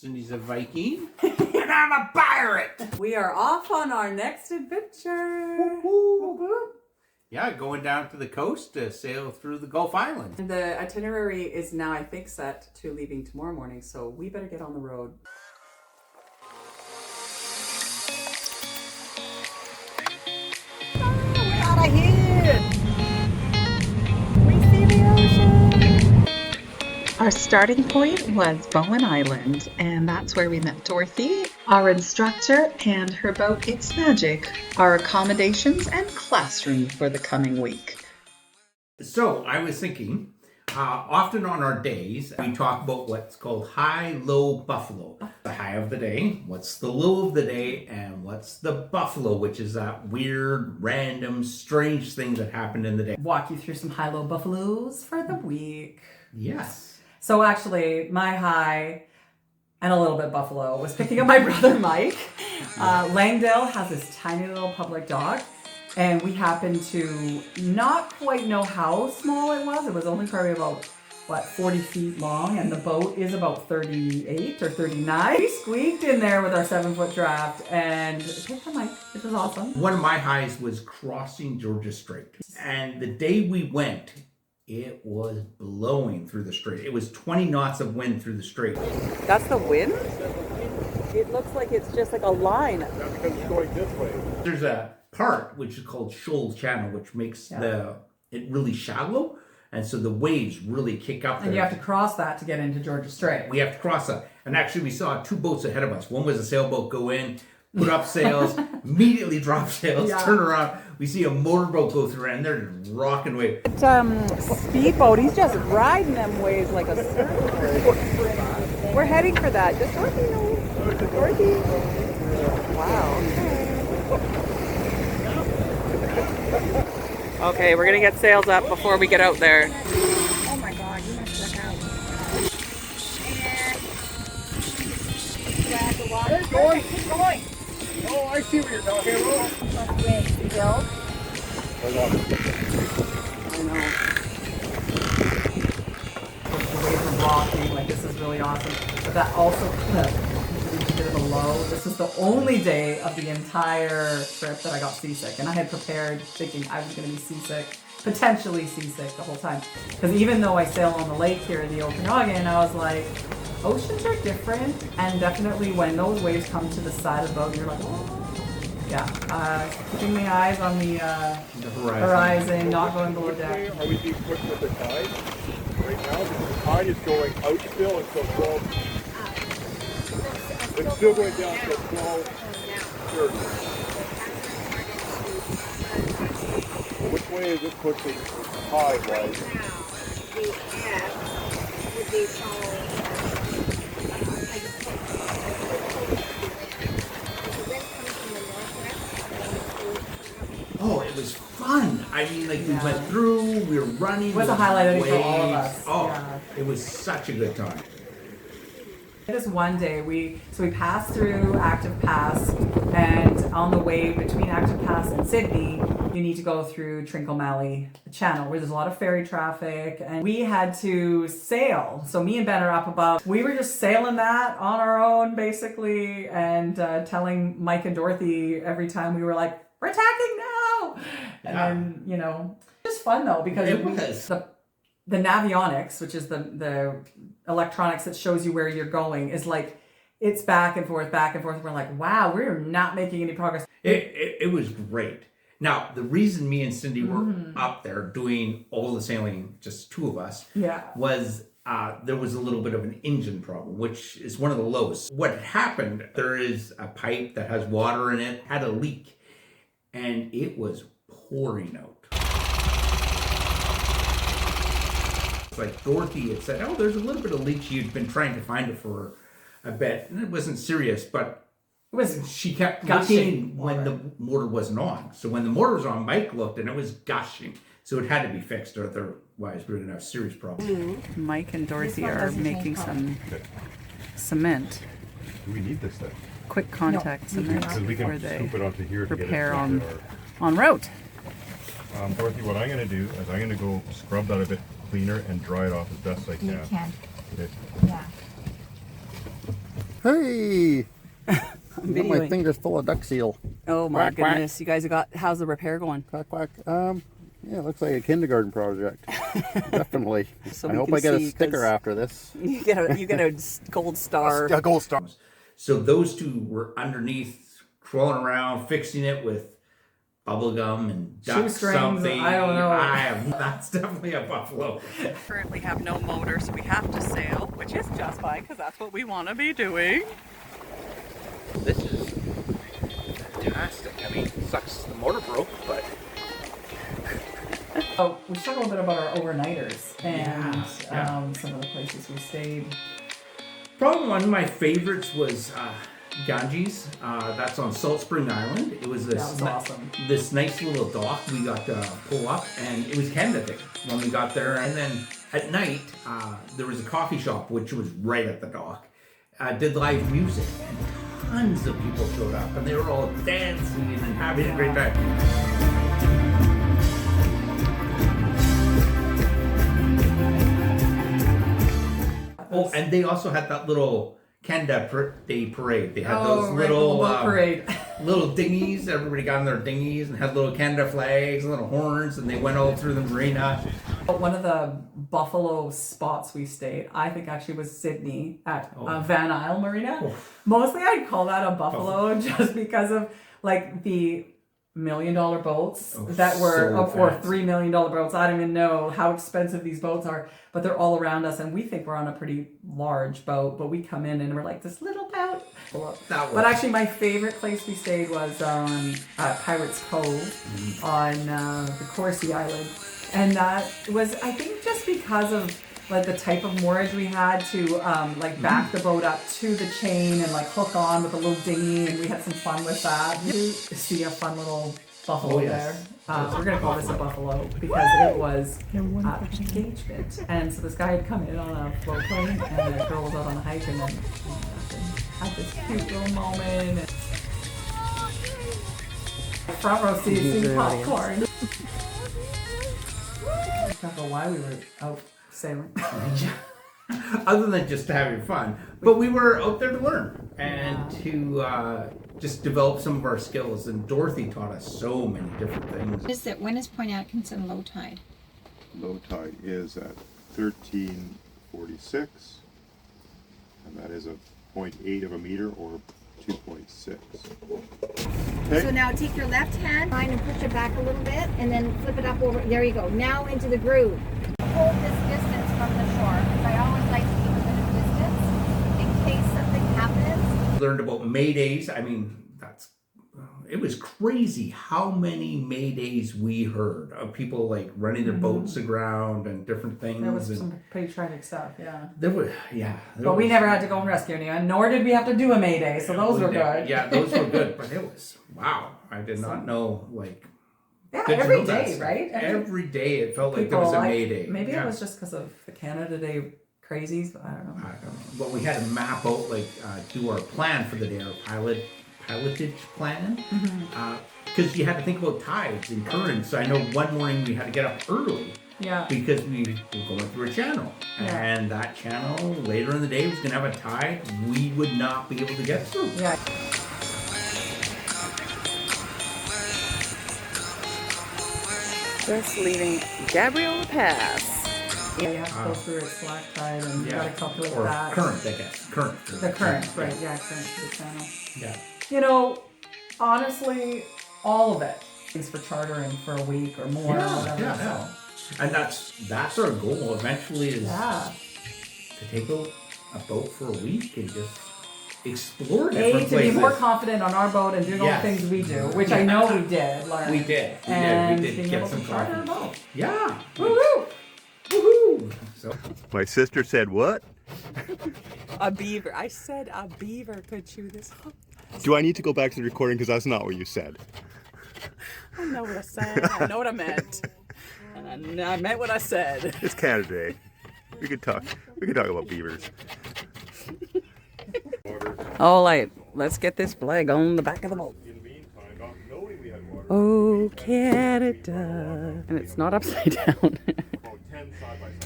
Cindy's a Viking, and I'm a pirate. We are off on our next adventure. Woo-hoo. Yeah, going down to the coast to sail through the Gulf Island. The itinerary is now, I think, set to leaving tomorrow morning, so we better get on the road. We're out of here. We see the ocean. Our starting point was Bowen Island, and that's where we met Dorothy, our instructor, and her boat It's Magic, our accommodations and classroom for the coming week. So I was thinking, often on our days, we talk about what's called high, low, buffalo. The high of the day, what's the low of the day, and what's the buffalo, which is that weird, random, strange thing that happened in the day. Walk you through some high-low buffaloes for the week. Yes. So actually, my high and a little bit buffalo was picking up my brother Mike. Langdale has this tiny little public dog, and we happened to not quite know how small it was. It was only probably about, 40 feet long, and the boat is about 38 or 39. We squeaked in there with our 7-foot draft and picked up Mike, which was awesome. One of my highs was crossing Georgia Strait. And the day we went, it was blowing through the strait. It was 20 knots of wind through the strait. That's the wind? It looks like it's just like a line. That's because it's going this way. There's a part which is called Shoal Channel, which makes it really shallow. And so the waves really kick up there. And you have to cross that to get into Georgia Strait. We have to cross that. And actually we saw 2 boats ahead of us. One was a sailboat go in, put up sails, immediately drop sails, turn around. We see a motorboat go through and they're just rocking away. Speedboat, he's just riding them waves like a surfer. We're heading for that. Does Dorothy know? Dorothy? Wow. Okay, we're gonna get sails up before we get out there. Oh my God, you must look out. And grab the water. Keep going. Keep going. Oh, I see what you're talking about. With Bill. I know. The waves are rocking, like this is really awesome. But that also reached a bit of a low. This is the only day of the entire trip that I got seasick. And I had prepared thinking I was going to be seasick, potentially seasick the whole time. Because even though I sail on the lake here in the Okanagan, I was like, oceans are different. And definitely when those waves come to the side of the boat, you're like, oh. Yeah, keeping my eyes on the horizon, not going below deck. Are we being pushed with the tide right now? Because the tide is going out still and so 12. It's still going down to 12:30. Which way is it pushing tide-wise? The ebb would be following. Oh, it was fun. I mean, like we went through, we were running. It was a highlight, I think, for all of waves. us. Oh, Yeah. it was such a good time. This one day, we passed through Active Pass, and on the way between Active Pass and Sydney, you need to go through Trincomalee Channel, where there's a lot of ferry traffic, and we had to sail. So me and Ben are up above. We were just sailing that on our own, basically, and telling Mike and Dorothy every time we were like, "We're attacking now!" And then, just fun though, because It was. the navionics, which is the electronics that shows you where you're going, is like, it's back and forth, back and forth. We're like, wow, we're not making any progress. It was great. Now, the reason me and Cindy were up there doing all the sailing, just 2 of us, was there was a little bit of an engine problem, which is one of the lows. What had happened, there is a pipe that has water in it, had a leak, and it was pouring out. Like Dorothy had said, oh, there's a little bit of leak. She had been trying to find it for a bit, and it wasn't serious, but she kept gushing when the motor wasn't on. So when the motor was on, Mike looked and it was gushing. So it had to be fixed, or otherwise we were going to have serious problems. Mike and Dorothy are making some cement. Do we need this thing? Quick contact cement Because we before can they scoop it onto here to get it prepare on route. Dorothy, what I'm going to do is I'm going to go scrub that a bit cleaner and dry it off as best I can. You can. Okay. Yeah. Hey! Got my videoing. fingers full of duck seal. Oh my Quack, quack. goodness, you guys have got, how's the repair going? Quack, quack. Yeah, it looks like a kindergarten project. Definitely. So I we hope can I get a see, sticker 'cause after this. You get a gold star. A gold star. So those two were underneath, crawling around, fixing it with bubble gum and duck Shoestrings, something. I don't know. That's definitely a buffalo. Currently have no motor, so we have to sail, which is just fine because that's what we want to be doing. This is fantastic. I mean, it sucks the motor broke, but Oh, we should talk a little bit about our overnighters and Yeah. some of the places we stayed. probably one of my favorites was Ganges. That's on Salt Spring Island. It was That was awesome. this nice little dock we got to pull up, and it was Canada Day when we got there. And then at night, there was a coffee shop which was right at the dock. Did live music, and tons of people showed up, and they were all dancing and having a great time. Oh, and they also had that little Canada Day parade. They had those right, little boat parade. little dinghies. Everybody got on their dinghies and had little Canada flags, little horns, and they went all through the marina. One of the buffalo spots we stayed, I think actually was Sydney at Van Isle Marina. Oh. Mostly I'd call that a buffalo just because of like the $1 million boats that were so or fast. $3 million boats. I don't even know how expensive these boats are, but they're all around us, and we think we're on a pretty large boat. But we come in and we're like this little boat. That was But actually, my favorite place we stayed was on Pirates Cove on the Courcy Island, and that was, I think, just because of like the type of moorage we had to like back the boat up to the chain and like hook on with a little dinghy, and we had some fun with that. You see a fun little buffalo there. We're gonna call this a buffalo because it was engagement, and so this guy had come in on a float plane, and the girl was out on a hike, and then had this cute little moment. And front row seats eating popcorn. I don't know why we were out sailing. other than just having fun. But we were out there to learn and to just develop some of our skills. And Dorothy taught us so many different things. When is Point Atkinson low tide? Low tide is at 1346, and that is a 0.8 of a meter or 2.6. So now take your left hand line and push it back a little bit and then flip it up over. There you go. Now into the groove. Hold this distance from the shore because I always like to keep a bit of distance in case something happens. Learned about Maydays. I mean, it was crazy how many Maydays we heard of people like running their boats aground and different things. There was and some pretty tragic stuff, yeah. there were, yeah. But we never had to go and rescue anyone, nor did we have to do a Mayday, so those were good. Yeah, those were good. But it was, wow. I did not know, like, Yeah, did you every know that day, stuff? right? Every day it felt like there was a Mayday. Maybe Yeah. it was just because of the Canada Day crazies, but I don't know. I don't know. But we had to map out, like, do our plan for the day, our pilotage plan. Because you had to think about tides and currents. I know one morning we had to get up early Yeah. because we were going through a channel. Yeah. And that channel later in the day was going to have a tide we would not be able to get through. Yeah. Just leaving Gabriel Pass. Yeah, you have to go through at slack tide and you gotta calculate Or that. current, I guess. Current. The current, right, yeah, current to the channel. Yeah. You know, honestly, all of it is for chartering for a week or more or whatever. Yeah. And that's our goal eventually is Yeah. to take a boat for a week and just explore A, different to places. be more confident on our boat and doing all the Yes. things we do, which I know we did learn. We did. And We did being get able some to charter a coffee. boat. Yeah. Woo-hoo! Woohoo! So My sister said what? A beaver. I said a beaver could chew this. Do I need to go back to the recording because that's not what you said? I know what I said. I know what I meant. And I meant what I said. It's Canada Day. We could talk about beavers. All right, let's get this flag on the back of the boat. In the meantime, not knowing we had water, Oh, Canada. And it's not upside down. about 10 side by side.